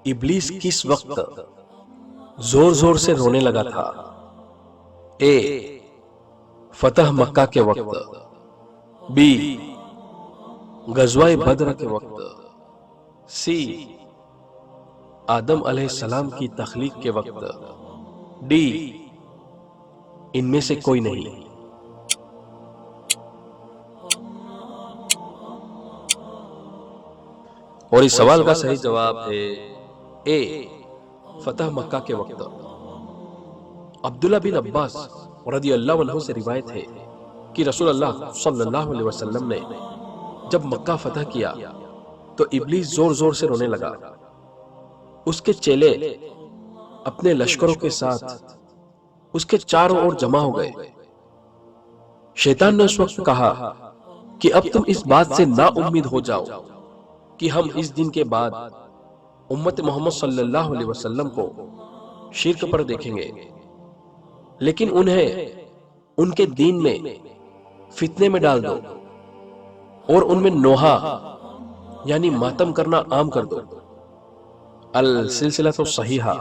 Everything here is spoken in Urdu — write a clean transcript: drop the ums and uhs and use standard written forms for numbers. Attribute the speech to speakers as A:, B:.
A: ابلیس کس وقت زور زور سے رونے لگا تھا؟ اے فتح مکہ کے وقت، بی غزوہ بدر کے وقت، سی آدم علیہ السلام کی تخلیق کے وقت، ڈی ان میں سے کوئی نہیں۔ اور اس سوال کا صحیح جواب ہے اے فتح مکہ کے وقت۔ عبداللہ بن عباس رضی اللہ عنہ سے روایت ہے کہ رسول اللہ صلی اللہ علیہ وسلم نے جب مکہ فتح کیا تو ابلیس زور زور سے رونے لگا۔ اس کے چیلے اپنے لشکروں کے ساتھ اس کے چاروں اور جمع ہو گئے۔ شیطان نے اس وقت کہا کہ اب تم اس بات سے نا امید ہو جاؤ کہ ہم اس دن کے بعد امت محمد صلی اللہ علیہ وسلم کو شرک پر دیکھیں گے، لیکن انہیں ان کے دین میں فتنے میں ڈال دو اور ان میں نوحہ یعنی ماتم کرنا عام کر دو۔ السلسلہ الصحیحہ